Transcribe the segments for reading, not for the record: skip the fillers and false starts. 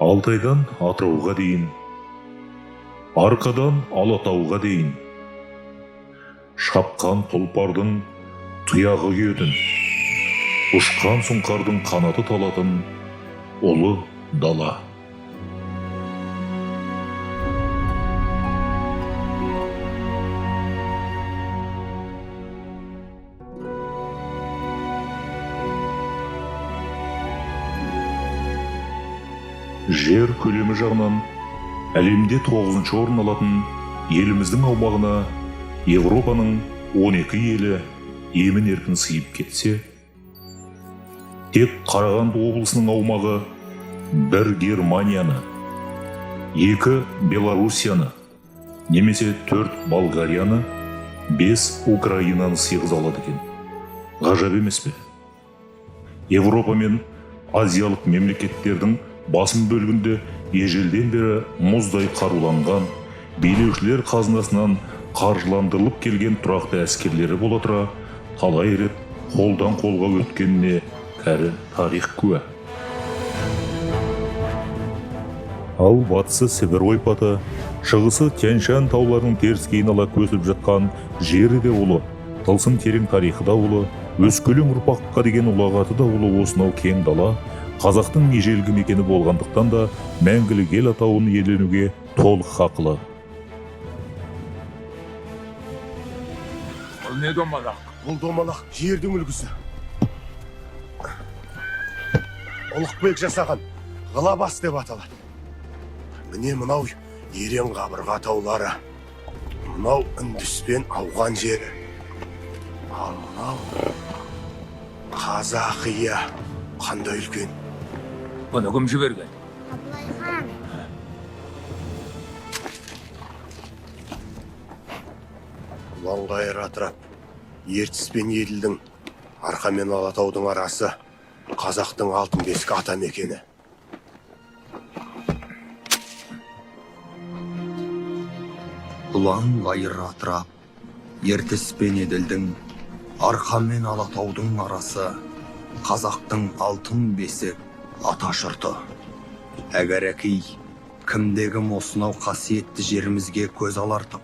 Алтайдан Атырауға дейін, арқадан Алатауға дейін, шапқан тұлпардың тұяғы күйетін, ұшқан сұңқардың қанаты талатын ұлы дала. Жер көлемі жағынан әлемде 9-шы орын алатын еліміздің аумағына Европаның 12 елі емін-еркін сыйып кетсе, тек Қарағанды облысының аумағы 1 Германияны, 2 Белоруссияны, немесе 4 Болгарияны, 5 Украинаны сыйғыза алады екен. Ғажап емес пе? Европа мен азиялық мемлекеттердің басым бөлігінде ежелден бері мұздай қаруланған, билеушілер қазынасынан қаржыландырылып келген тұрақты әскерлері бола тұра, талай рет қолдан қолға өткеніне кәрі тарих куә. Ал батысы Сібір ойпаты, шығысы Тянь-Шань тауларының теріскейін ала көсіліп жатқан жері де ұлы, тылсым терең тарихы да ұлы, өскелең ұрпаққа деген ұлағаты да ұлы осынау кең дала, қазақтың ежелгі мекені болғандықтан да мәңгілік ел атауын иеленуге толық хақылы. Бұл не домалақ? Бұл домалақ жердің үлгісі. Ұлықбек жасаған ғылабас деп аталады. Міне мынау ерен қабырға таулары, мынау Үндіспен ауған жері, ал мынау Қазақия қандай үлкен. Бұны кім жіберген? Абылайхан. Ұланғайыр атырап, Ертіс пен Еділдің, Арқа мен Алатаудың арасы қазақтың алтын бесік ата мекені. Ұланғайыр атырап, Ертіс пен Еділдің, Арқа мен Алатаудың арасы қазақтың алтын бесік ата жұрты. Әгәрәкей, кімдегім осынау қасиетті жерімізге көз алартып,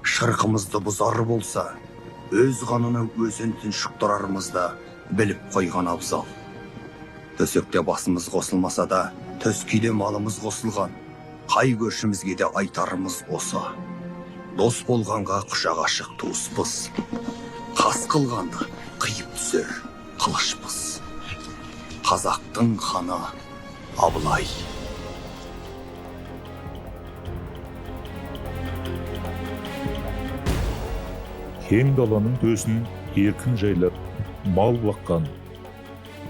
шырқымызды бұзар болса, өз қанының өзін тұншықтырарымызды біліп қойған абзал. Төсекте басымыз қосылмаса да, төскейде малымыз қосылған, қай көршімізге де айтарымыз осы. Дос болғанға құшақ ашық туыспыз, қас қылғанды қиып түсер қылышпыз. Қазақтың ханы Абылай. Кең даланың төсін еркін жайлап, мал баққан,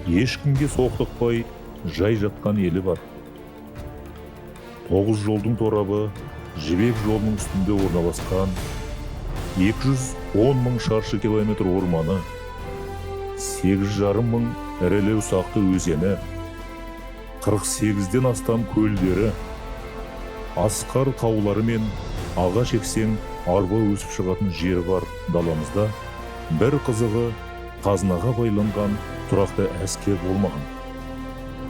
ешкімге соқтықпай жай жатқан елі бар. 9 жолдың торабы Жібек жолының үстінде орналасқан, 210 мың шаршы километр орманы, 8,5 мың ірілі ұсақты өзені, 48-ден астам көлдері, асқар таулары мен ағаш ексең арба өсіп шығатын жері бар даламызда, бір қызығы қазынаға байланған тұрақты әскер болмаған.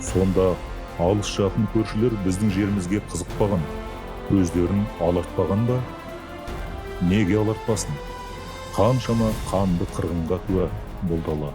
Сонда алыс жақын көршілер біздің жерімізге қызықпаған, көздерін алартпаған ба? Неге алартпасын? Қаншама қанды қырғынға куә бұл дала.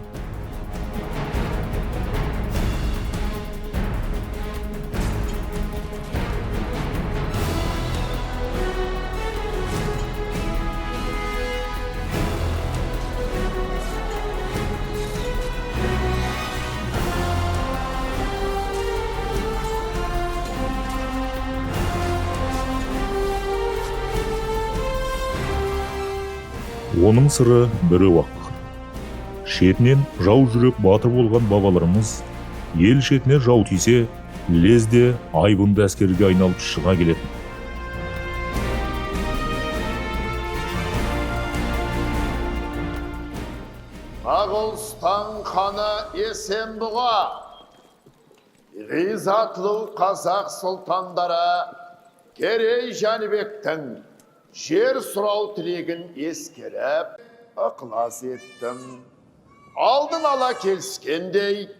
Оның сыры бірі уақ. Шетінен жау жүрек батыр болған бабаларымыз, ел шетіне жау тисе, лезде айбынды әскерге айналып шыға келетін. Моғолстан ханы Есенбұға, ғизатлы қазақ сұлтандары Керей Жәнібектің жер сұрау тілегін ескеріп, ықылас еттім. Алдын ала келіскендей,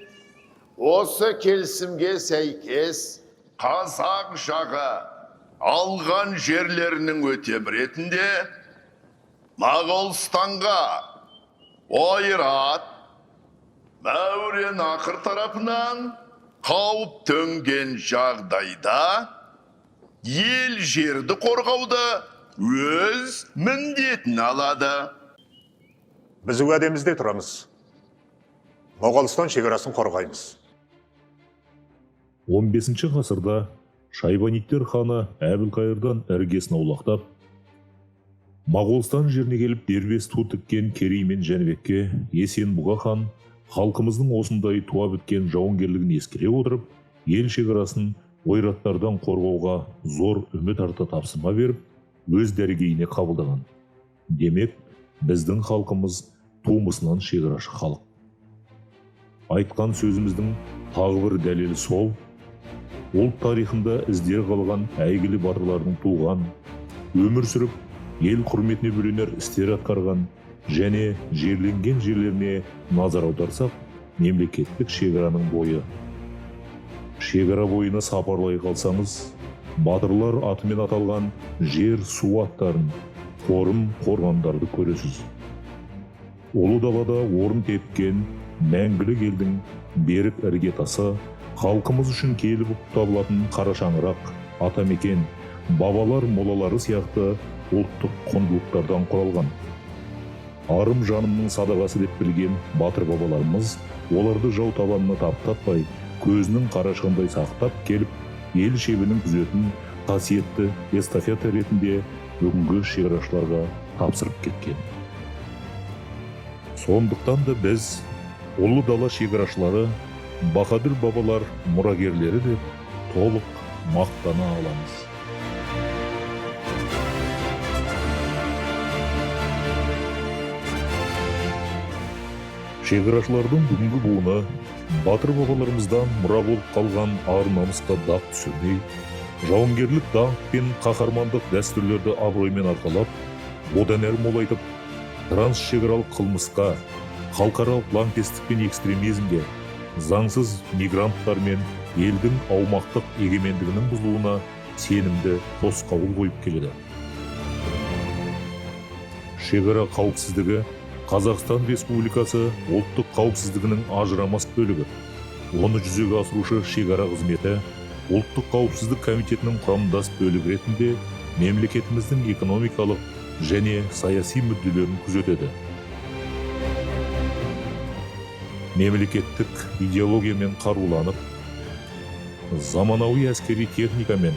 осы келісімге сәйкес қазақ жағы алған жерлерінің өтем ретінде Моғолстанға ойрат Мәуереннахр тарапынан қауіп төнген жағдайда ел жерді қорғауды өз міндетін алады. Біз уәдемізде тұрамыз. Моғолстан шекарасын қорғаймыз. 15 ғасырда Шайбанидтер ханы Әбілқайырдан іргесін аулақтап, Моғолстан жеріне келіп дербес ту тіккен Керей мен Жәнібекке Есенбұға хан халқымыздың осындай туа біткен жауынгерлігін ескере отырып, ел шекарасын ойраттардан қорғауға зор үміт арта тапсырма беріп, өз дәрігейіне қабылдаған. Демек, біздің халқымыз тумысынан шекарашы халық. Айтқан сөзіміздің тағы бір дәлелі сол, ұлт тарихында іздер қалған әйгілі батырлардың туған, өмір сүріп, ел құрметіне бөленер істер атқарған және жерленген жерлеріне назар аударсақ, мемлекеттік шекараның бойы. Шекара бойына сапарлай қалсаңыз, батырлар атымен аталған жер, су аттарын, қорым, қорғандарды көресіз. Ұлы далада орын тепкен мәңгілік елдің берік іргетасы, халқымыз үшін келіп табылатын қара шаңырақ, атамекен, бабалар молалары сияқты ұлттық құндылықтардан құралған. Арым жанымның садағасы деп білген батыр бабаларымыз оларды жау табанына таптатпай, көзінің қарашығындай сақтап келіп, ел шебінің күзетін қасиетті эстафета ретінде бүгінгі шекарашыларға тапсырып кеткен. Сондықтан да біз ұлы дала шекарашылары, баһадүр бабалар мұрагерлері деп толық мақтана аламыз. Шекарашылардың бүгінгі буыны батыр бабаларымыздан мұра болып қалған ар намысқа дақ түсірмей, жауынгерлік даңқ пен қаһармандық дәстүрлерді абыроймен арқалап, одан әрі молайтып, трансшекаралық қылмысқа, халықаралық лаңкестік пен экстремизмге, заңсыз мигранттар мен елдің аумақтық егемендігінің бұзылуына сенімді тосқауыл қойып келеді. Шекара қауіпсіздігі Қазақстан Республикасы ұлттық қауіпсіздігінің ажырамас бөлігі. Оны жүзеге асырушы шекара қызметі ұлттық қауіпсіздік комитетінің құрамдас бөлігі ретінде мемлекетіміздің экономикалық және саяси мүдделерін күзетеді. Мемлекеттік идеологиямен қаруланып, заманауи әскери техникамен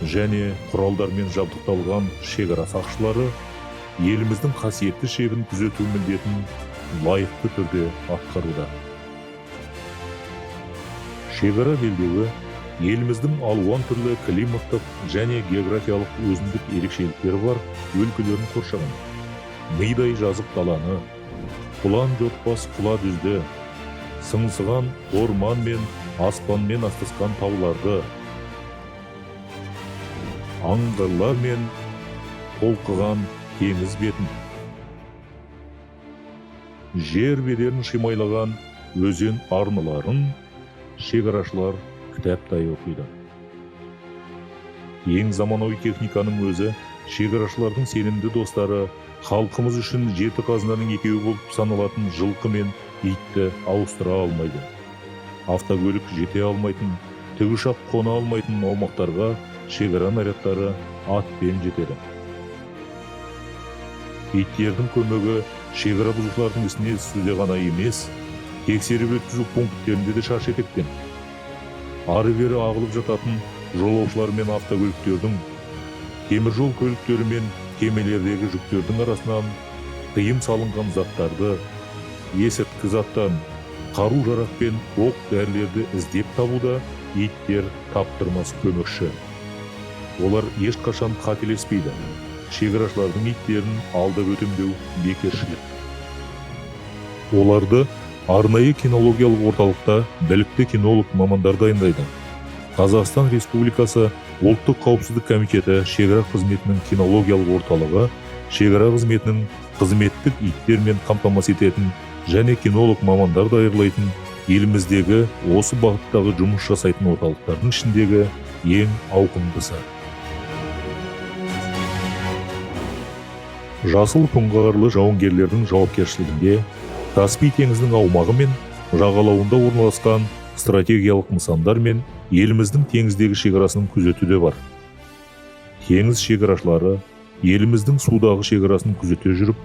және құралдармен жабдықталған шекара сақшылары еліміздің қасиетті шебін күзету міндетін лайықты түрде атқаруда. Шекара белдеуі еліміздің алуан түрлі климаттық және географиялық өзіндік ерекшеліктері бар өлкелерін қоршаған. Мидай жазық даланы, құлан жотпас құла дүзді, сыңсыған орман мен аспанмен астасқан тауларды, аңғырлар мен толқыған теңіз бетін, жер бедерін шимайлаған өзен арналарын шекарашылар кітаптай оқиды. Ең заманауи техниканың өзі шекарашылардың сенімді достары халқымыз үшін жеті қазынаның екеуі болып саналатын жылқы мен итті ауыстыра алмайды. Автокөлік жете алмайтын, тікұшақ қона алмайтын аумақтарға шекара нарядтары атпен жетеді. Иттердің көмегі шекара бұзушылардың ісіне түсуде ғана емес, тексеріп өткізу пункттерінде де шаш етектен. Ары-бері ағылып жататын жолаушылар мен автокөліктердің, теміржол көліктері мен кемелердегі жүктердің арасынан тыйым салынған заттарды, есірткі заттан, қару-жарақ пен оқ-дәрілерді іздеп табуда иттер таптырмас көмекші. Олар ешқашан қателеспейді. Шекарашылардың иттерін алдап өтемдеу бекершілік. Оларды арнайы кинологиялық орталықта білікті кинолог мамандар дайындайды. Қазақстан Республикасы ұлттық қауіпсіздік комитеті шекара қызметінің кинологиялық орталығы шекара қызметінің қызметтік иттермен қамтамасыз ететін және кинолог мамандар даярлайтын еліміздегі осы бағыттағы жұмыс жасайтын орталықтардың ішіндегі ең ауқымдысы. Жасыл пұңғарлы жауынгерлердің жауапкершілігінде Каспий теңізінің аумағы мен жағалауында орналасқан стратегиялық нысандар мен еліміздің теңіздегі шекарасының күзеті бар. Теңіз шекарашылары еліміздің судағы шекарасын күзете жүріп,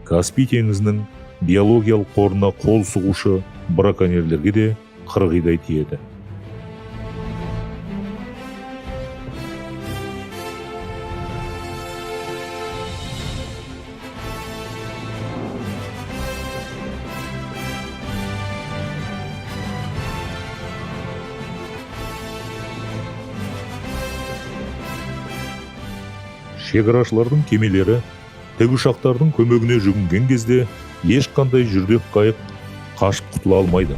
Каспий теңізінің биологиялық қорына қол сұғушы браконьерлерге де қырғидай тиеді. Шекарашылардың кемелері тікұшақтардың көмегіне жүгінген кезде ешқандай жүрдек қайық қашып құтыла алмайды.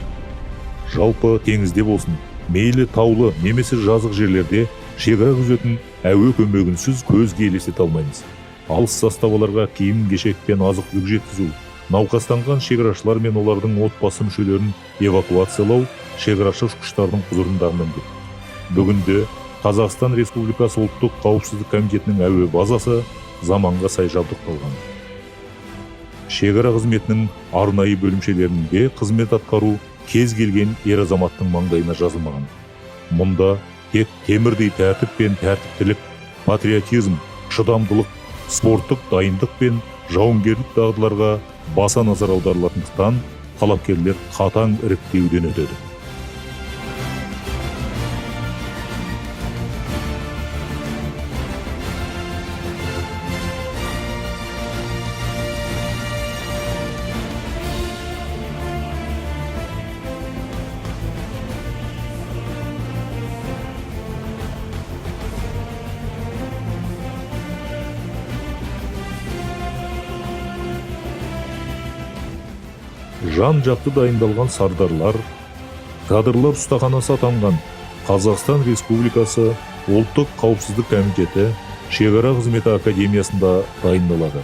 Жалпы теңізде болсын, мейлі таулы немесе жазық жерлерде шекара күзетін әуе көмегінсіз көзге елестете алмаймыз. Алыс заставаларға киім-кешек пен азық-түлік жеткізу, науқастанған шекарашылар мен олардың отбасы мүшелерін эвакуациялау шекарашы ұшқыштардың құзырындағы міндет. Бүгінде Қазақстан Республикасы ұлттық қауіпсіздік комитетінің әуе базасы заманға сай жабдықталған. Шекара қызметінің арнайы бөлімшелерінде қызмет атқару кез келген ер азаматтың маңдайына жазылмаған. Мұнда тек темірдей тәртіп пен тәртіптілік, патриотизм, шыдамдылық, спорттық дайындық пен жауынгерлік дағдыларға баса назар аударылатындықтан талапкерлер қатаң іріктеуден өтеді. Жан-жақты дайындалған сардарлар, кадрлар ұстаханасы атанған Қазақстан Республикасы ұлттық қауіпсіздік комитеті шекара қызметі академиясында дайындалады.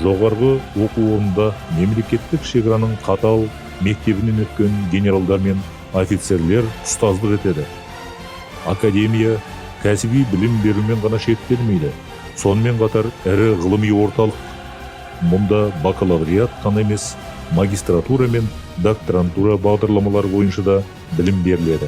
Жоғарғы оқу орнында мемлекеттік шекараның қатал мектебінен өткен генералдар мен офицерлер ұстаздық етеді. Академия кәсіби білім берумен ғана шектелмейді, сонымен қатар ірі ғылыми орталық. Мұнда бакалавриат қана емес, магистратура мен докторантура бағдарламалары бойынша да білім беріледі.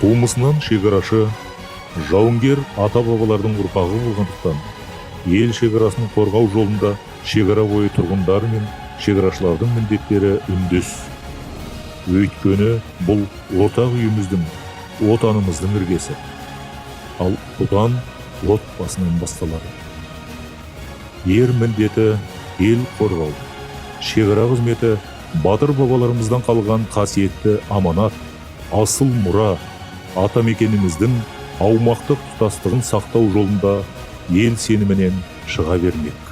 Тумысынан шекарашы, жауынгер ата-бабалардың ұрпағы болғандықтан, ел шекарасын қорғау жолында шекара бойы тұрғындары мен шекарашылардың міндеттері үндес. Өйткені бұл ортақ үйіміздің, отанымыздың іргесі. Ал бұдан отбасынан басталады. Ер міндеті ел қорғау. Шекара қызметі батыр бабаларымыздан қалған қасиетті аманат, асыл мұра, атамекеніміздің аумақтық тұтастығын сақтау жолында ел сенімінен шыға бермек.